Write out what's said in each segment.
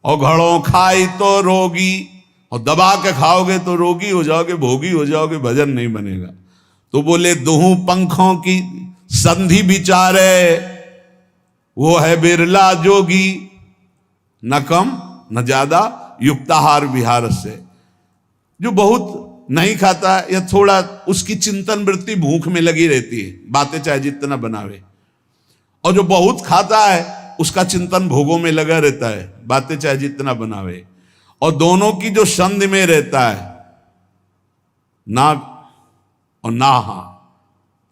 और घड़ों खाई तो रोगी, और दबा के खाओगे तो रोगी हो जाओगे, भोगी हो जाओगे, भजन नहीं बनेगा। तो बोले दोहू पंखों की संधि विचारे, वो है बिरला जोगी, न कम न ज्यादा युक्ताहार विहार से। जो बहुत नहीं खाता या थोड़ा उसकी चिंतन वृत्ति भूख में लगी रहती है, बातें चाहे जितना बनावे, और जो बहुत खाता है उसका चिंतन भोगों में लगा रहता है, बातें चाहे जितना बनावे। और दोनों की जो संधि में रहता है, ना और नाहा,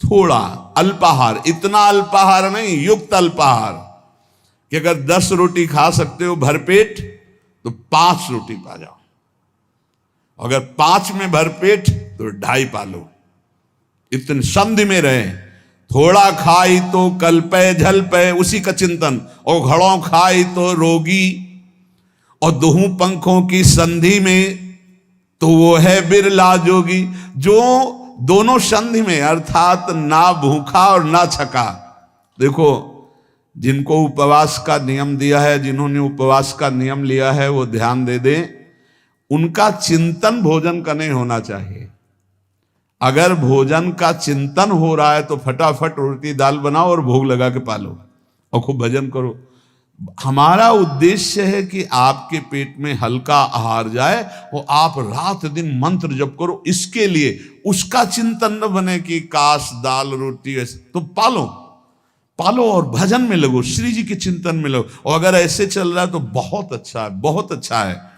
थोड़ा अल्पाहार, इतना अल्पाहार नहीं, युक्त अल्पाहार, कि अगर 10 रोटी खा सकते हो भरपेट तो 5 रोटी पा जाओ, अगर 5 में भरपेट तो 2.5 पा लो। इतने संधि में रहे, थोड़ा खाई तो कल्पे झलपे, उसी का चिंतन, और घड़ों खाई तो रोगी, और दोहू पंखों की संधि में तो वो है बिरला जोगी। जो दोनों संधि में, अर्थात ना भूखा और ना छका। देखो, जिनको उपवास का नियम दिया है, जिन्होंने उपवास का नियम लिया है, वो ध्यान दे दें, उनका चिंतन भोजन का नहीं होना चाहिए। अगर भोजन का चिंतन हो रहा है तो फटाफट रोटी दाल बनाओ और भोग लगा के पालो और खूब भजन करो। हमारा उद्देश्य है कि आपके पेट में हल्का आहार जाए और आप रात दिन मंत्र जप करो। इसके लिए उसका चिंतन न बने कि काश दाल रोटी, ऐसे तो पालो पालो और भजन में लगो, श्री जी के चिंतन में लगो। और अगर ऐसे चल रहा है तो बहुत अच्छा है, बहुत अच्छा है।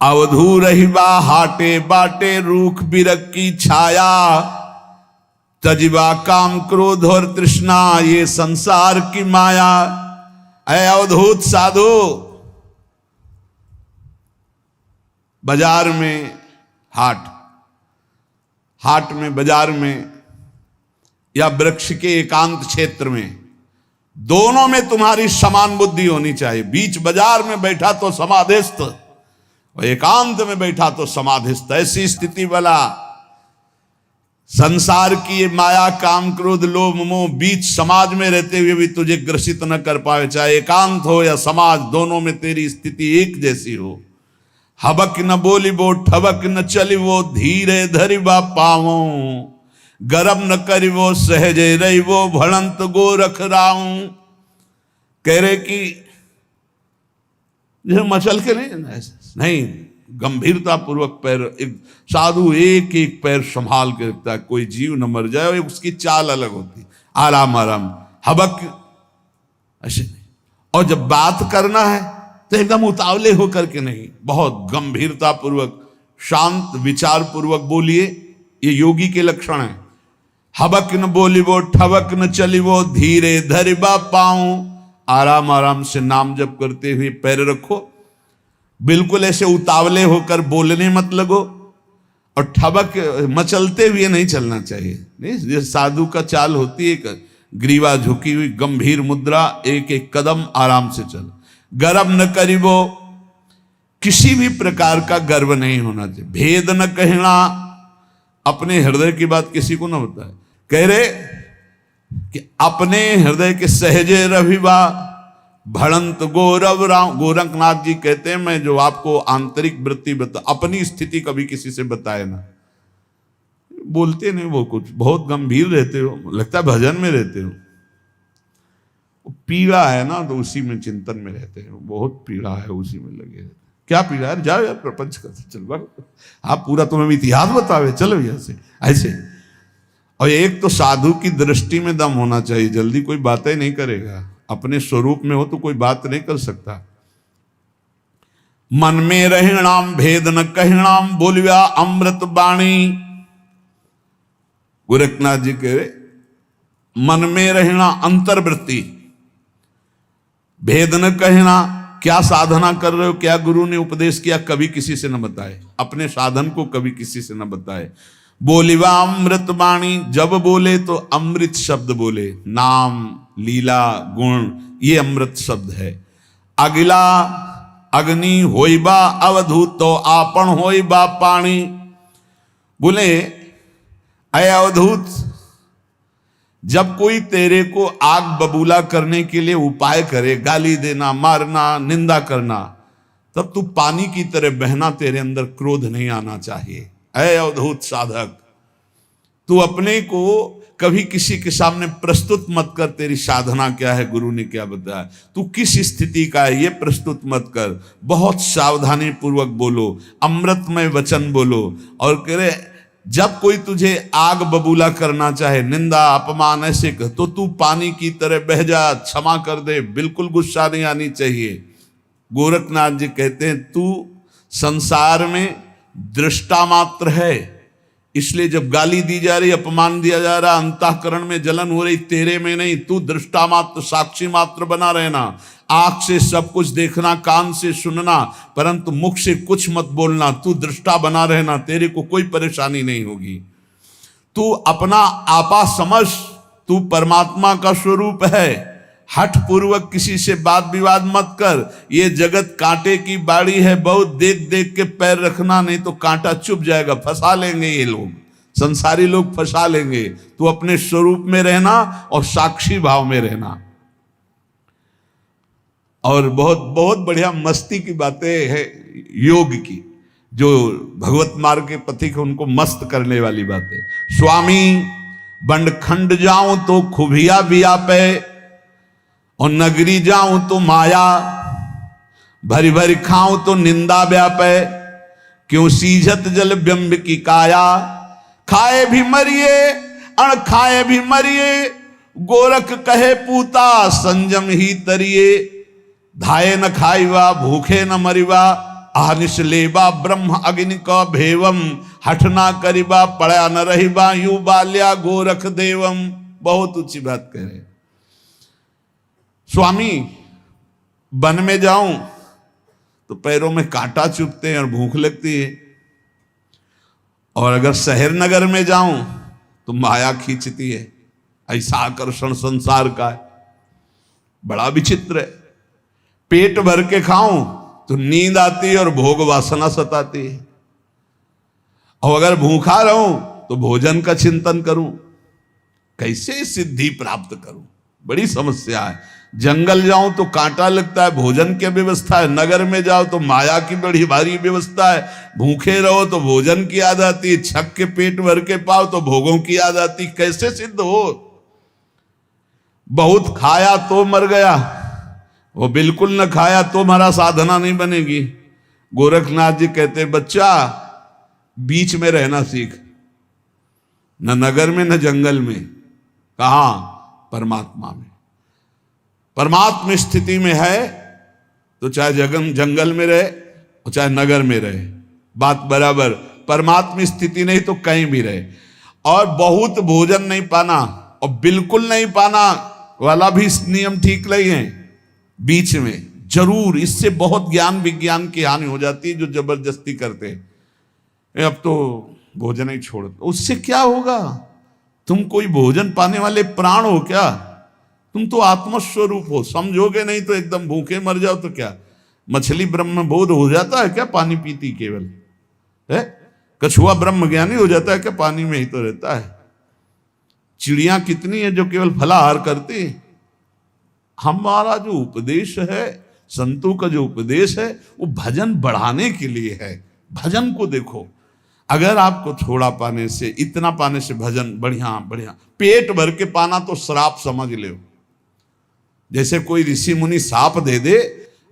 अवधू रहिबा हाटे बाटे, रूख बिरक की छाया, तजिबा काम क्रोध और तृष्णा, ये संसार की माया। ऐ अवधूत साधु, बाजार में हाट में, बाजार में या वृक्ष के एकांत क्षेत्र में, दोनों में तुम्हारी समान बुद्धि होनी चाहिए। बीच बाजार में बैठा तो समाधिस्थ और एकांत में बैठा तो समाधिस्थ, ऐसी स्थिति वाला। संसार की ये माया, काम क्रोध लोभ मोह बीच समाज में रहते हुए भी तुझे ग्रसित न कर पाए, चाहे एकांत हो या समाज, दोनों में तेरी स्थिति एक जैसी हो। हबक न बोली वो ठबक न चली वो, धीरे धरिबा पावो, गरम न करी वो सहजे रही वो, भड़ंत गो रख राऊं। कह रहे कि मचल के नहीं, गंभीरता पूर्वक पैर, एक साधु एक एक पैर संभाल के रखता है, कोई जीव न मर जाए, उसकी चाल अलग होती, आराम आराम, हबक ऐसे नहीं। और जब बात करना है तो एकदम उतावले होकर के नहीं, बहुत गंभीरता पूर्वक, शांत विचार पूर्वक बोलिए। ये योगी के लक्षण है। हबक न बोली वो ठबक न चली वो, धीरे धरिबा पाऊं, आराम आराम से नाम जप करते हुए पैर रखो। बिल्कुल ऐसे उतावले होकर बोलने मत लगो, और ठबक मचलते हुए नहीं चलना चाहिए। नहीं, साधु का चाल होती है, ग्रीवा झुकी हुई, गंभीर मुद्रा, एक एक कदम आराम से चल। गर्व न करिबो, किसी भी प्रकार का गर्व नहीं होना चाहिए। भेद न कहना, अपने हृदय की बात किसी को न बताए। कह रहे कि अपने हृदय के सहजे रविवा, भड़ंत गौरव राम। गोरखनाथ जी कहते हैं, मैं जो आपको आंतरिक वृत्ति बता, अपनी स्थिति कभी किसी से बताए ना। बोलते नहीं वो, कुछ बहुत गंभीर रहते हो, लगता है भजन में रहते हो। पीड़ा है ना तो उसी में चिंतन में रहते हैं, बहुत पीड़ा है, उसी में लगे रहते। क्या पीड़ा है, जाओ यार प्रपंच करते चल, आप पूरा तुम्हें इतिहास बतावे, चलो यहाँ से ऐसे। और एक तो साधु की दृष्टि में दम होना चाहिए, जल्दी कोई बातें नहीं करेगा, अपने स्वरूप में हो तो कोई बात नहीं कर सकता। मन में रहणाम भेद न कहणाम, बोलिया अमृत बाणी। गोरखनाथ जी कह रहे, मन में रहना अंतर्वृत्ति, भेद न कहना, क्या साधना कर रहे हो, क्या गुरु ने उपदेश किया, कभी किसी से न बताए, अपने साधन को कभी किसी से न बताए। बोलिवा अमृत बाणी, जब बोले तो अमृत शब्द बोले, नाम लीला गुण, ये अमृत शब्द है। अगिला अग्नि होइबा अवधूत, तो आपन होइबा पानी। बोले अय अवधूत, जब कोई तेरे को आग बबूला करने के लिए उपाय करे, गाली देना, मारना, निंदा करना, तब तू पानी की तरह बहना, तेरे अंदर क्रोध नहीं आना चाहिए। ऐ अवधूत साधक, तू अपने को कभी किसी के सामने प्रस्तुत मत कर, तेरी साधना क्या है, गुरु ने क्या बताया, तू किस स्थिति का है, ये प्रस्तुत मत कर। बहुत सावधानी पूर्वक बोलो, अमृतमय वचन बोलो। और कह रहे जब कोई तुझे आग बबूला करना चाहे, निंदा अपमान ऐसे कर, तो तू पानी की तरह बह जा, क्षमा कर दे, बिल्कुल गुस्सा नहीं आनी चाहिए। गोरखनाथ जी कहते हैं तू संसार में दृष्टा मात्र है, इसलिए जब गाली दी जा रही, अपमान दिया जा रहा, अंतःकरण में जलन हो रही, तेरे में नहीं, तू दृष्टा मात्र, साक्षी मात्र बना रहना। आंख से सब कुछ देखना, कान से सुनना, परंतु मुख से कुछ मत बोलना। तू दृष्टा बना रहना, तेरे को कोई परेशानी नहीं होगी। तू अपना आपा समझ, तू परमात्मा का स्वरूप है। हठ पूर्वक किसी से बात विवाद मत कर। ये जगत कांटे की बाड़ी है, बहुत देख देख के पैर रखना, नहीं तो कांटा चुभ जाएगा, फंसा लेंगे ये लोग, संसारी लोग फंसा लेंगे। तू अपने स्वरूप में रहना और साक्षी भाव में रहना। और बहुत बहुत बढ़िया मस्ती की बातें है योग की, जो भगवत मार्ग के पथिक उनको मस्त करने वाली बातें। स्वामी बंडखंड जाऊं तो खुबिया व्यापे, और नगरी जाऊं तो माया, भरी भरी खाऊं तो निंदा व्यापे, क्यों सीझत जल बिंब की काया, खाए भी मरिए अण खाए भी मरिए, गोरख कहे पूता संजम ही तरिए, धाये न खाईवा भूखे न मरिवा, आहनिश लेबा ब्रह्म अग्नि का भेवम, हठ ना करिबा पड़ा न रहिबा, यू बाल्या गोरख देवम। बहुत ऊंची बात कह रहे। स्वामी वन में जाऊं तो पैरों में कांटा चुभते हैं और भूख लगती है, और अगर शहर नगर में जाऊं तो माया खींचती है। ऐसा आकर्षण संसार का है, बड़ा विचित्र है। पेट भर के खाऊं तो नींद आती है और भोग वासना सताती है, और अगर भूखा रहूं तो भोजन का चिंतन करूं, कैसे सिद्धि प्राप्त करूं, बड़ी समस्या है। जंगल जाऊं तो कांटा लगता है, भोजन की व्यवस्था है। नगर में जाओ तो माया की बड़ी भारी व्यवस्था है। भूखे रहो तो भोजन की याद आती है, छक के पेट भर के पाओ तो भोगों की याद आती। कैसे सिद्ध हो? बहुत खाया तो मर गया, वो बिल्कुल न खाया तो हमारा साधना नहीं बनेगी। गोरखनाथ जी कहते बच्चा बीच में रहना सीख, न नगर में न जंगल में। कहां? परमात्मा में। परमात्मा स्थिति में है तो चाहे जंगल में रहे और चाहे नगर में रहे, बात बराबर। परमात्मा स्थिति नहीं तो कहीं भी रहे। और बहुत भोजन नहीं पाना और बिल्कुल नहीं पाना वाला भी नियम ठीक नहीं है, बीच में जरूर। इससे बहुत ज्ञान विज्ञान की हानि हो जाती है, जो जबरदस्ती करते हैं अब तो भोजन ही छोड़। उससे क्या होगा? तुम कोई भोजन पाने वाले प्राण हो क्या? तुम तो आत्मस्वरूप हो। समझोगे नहीं तो एकदम भूखे मर जाओ तो क्या मछली ब्रह्म बोध हो जाता है क्या पानी पीती केवल है? कछुआ ब्रह्म ज्ञानी हो जाता है क्या पानी में ही तो रहता है? चिड़ियां कितनी है जो केवल फलाहार करती है। हमारा जो उपदेश है, संतों का जो उपदेश है, वो भजन बढ़ाने के लिए है। भजन को देखो, अगर आपको थोड़ा पाने से, इतना पाने से भजन बढ़िया बढ़िया, पेट भर के पाना तो श्राप समझ लो। जैसे कोई ऋषि मुनि साप दे दे,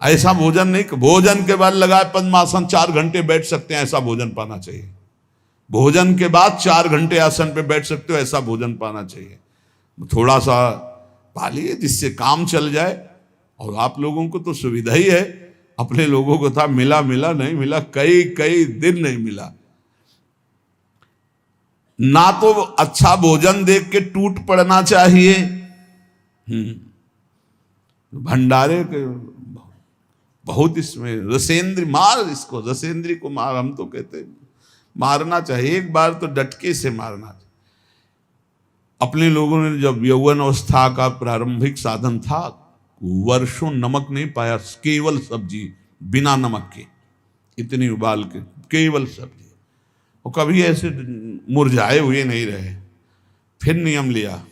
ऐसा भोजन नहीं। भोजन के बाद लगाए पद्मासन 4 घंटे बैठ सकते हैं, ऐसा भोजन पाना चाहिए। भोजन के बाद 4 घंटे आसन पे बैठ सकते हो, ऐसा भोजन पाना चाहिए। थोड़ा सा पा लिए जिससे काम चल जाए। और आप लोगों को तो सुविधा ही है, अपने लोगों को था मिला मिला नहीं मिला, कई कई दिन नहीं मिला। ना तो अच्छा भोजन देख के टूट पड़ना चाहिए। भंडारे के बहुत इसमें रसेंद्री मार, इसको रसेंद्री को मार, हम तो कहते हैं मारना चाहिए। एक बार तो डटके से मारना चाहिए। अपने लोगों ने जब यौवन अवस्था का प्रारंभिक साधन था, वर्षों नमक नहीं पाया, केवल सब्जी बिना नमक के, इतनी उबाल के केवल सब्जी, और कभी ऐसे मुरझाए हुए नहीं रहे। फिर नियम लिया,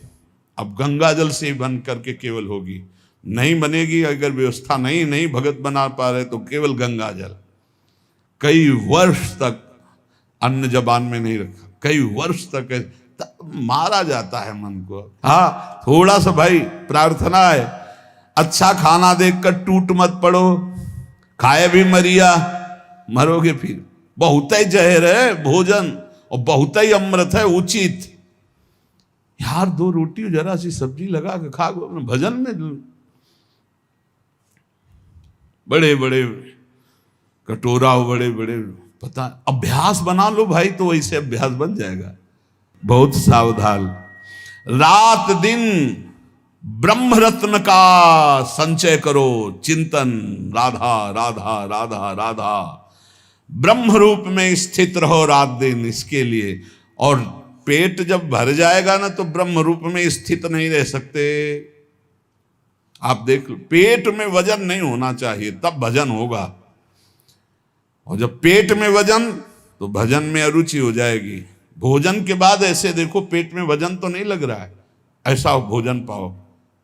अब गंगा जल से ही बन करके केवल होगी, नहीं बनेगी। अगर व्यवस्था नहीं भगत बना पा रहे तो केवल गंगा जल। कई वर्ष तक अन्न जबान में नहीं रखा, कई वर्ष तक मारा जाता है मन को। हाँ, थोड़ा सा भाई प्रार्थना है, अच्छा खाना देखकर टूट मत पड़ो, खाए भी मरिया मरोगे फिर। बहुत ही जहर है भोजन और बहुत ही अमृत है उचित। यार 2 रोटी जरा सी सब्जी लगा के खा गो, भजन में बड़े बड़े कटोरा, बड़े बड़े पता, अभ्यास बना लो भाई, तो वैसे अभ्यास बन जाएगा। बहुत सावधान, रात दिन ब्रह्म रत्न का संचय करो, चिंतन, राधा राधा राधा राधा, ब्रह्म रूप में स्थित रहो रात दिन इसके लिए। और पेट जब भर जाएगा ना तो ब्रह्म रूप में स्थित नहीं रह सकते। आप देख लो, पेट में वजन नहीं होना चाहिए तब भजन होगा, और जब पेट में वजन तो भजन में अरुचि हो जाएगी। भोजन के बाद ऐसे देखो पेट में वजन तो नहीं लग रहा है, ऐसा भोजन पाओ।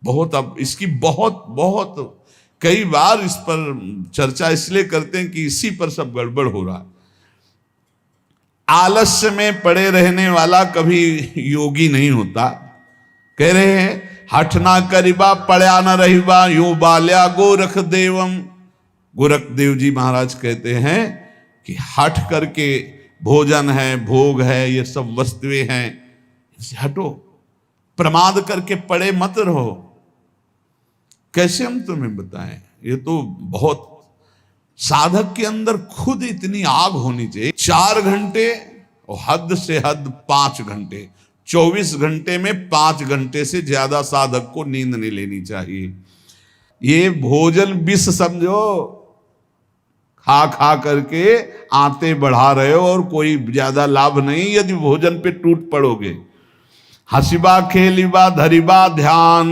बहुत, अब इसकी बहुत बहुत कई बार इस पर चर्चा इसलिए करते हैं कि इसी पर सब गड़बड़ हो रहा है। आलस्य में पड़े रहने वाला कभी योगी नहीं होता। कह रहे हैं हठ ना करिबा पड़ा न रहिबा, यूं बाल्या गोरख देवम। गोरख देव जी महाराज कहते हैं कि हठ करके भोजन है, भोग है, ये सब वस्तुएं हैं, इससे हटो, प्रमाद करके पड़े मत रहो। कैसे हम तुम्हें बताएं, ये तो बहुत साधक के अंदर खुद इतनी आग होनी चाहिए। 4 घंटे और हद से हद 5 घंटे, 24 घंटे में 5 घंटे से ज्यादा साधक को नींद नहीं लेनी चाहिए। ये भोजन विष समझो, खा खा करके आते बढ़ा रहे हो और कोई ज्यादा लाभ नहीं यदि भोजन पे टूट पड़ोगे। हसिबा खेलिबा धरिबा ध्यान,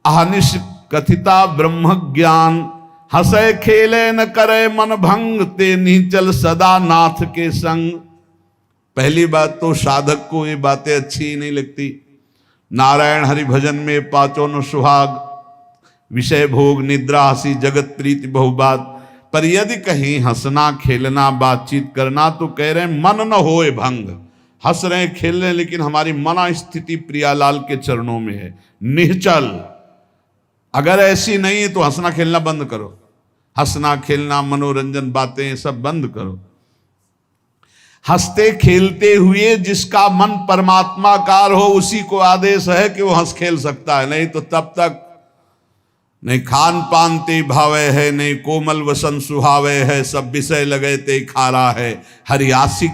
अहनिश कथिता ब्रह्म ज्ञान, हंसे खेले न करे मन भंग, ते नीचल सदा नाथ के संग। पहली बात तो साधक को ये बातें अच्छी ही नहीं लगती। नारायण हरि भजन में पाचों न सुहाग, विषय भोग निद्रा हसी जगत प्रीति बहुबात। पर यदि कहीं हंसना खेलना बातचीत करना तो कह रहे मन न होए भंग। हंस रहे खेल रहे लेकिन हमारी मना स्थिति प्रियालाल के चरणों में है, निश्चल। अगर ऐसी नहीं है तो हंसना खेलना बंद करो, हंसना खेलना मनोरंजन बातें सब बंद करो। हंसते खेलते हुए जिसका मन परमात्माकार हो उसी को आदेश है कि वो हंस खेल सकता है, नहीं तो तब तक नहीं खान पान ते भावे है, नहीं कोमल वसन सुहावे है, सब विषय लगे ते खारा है। हरियासी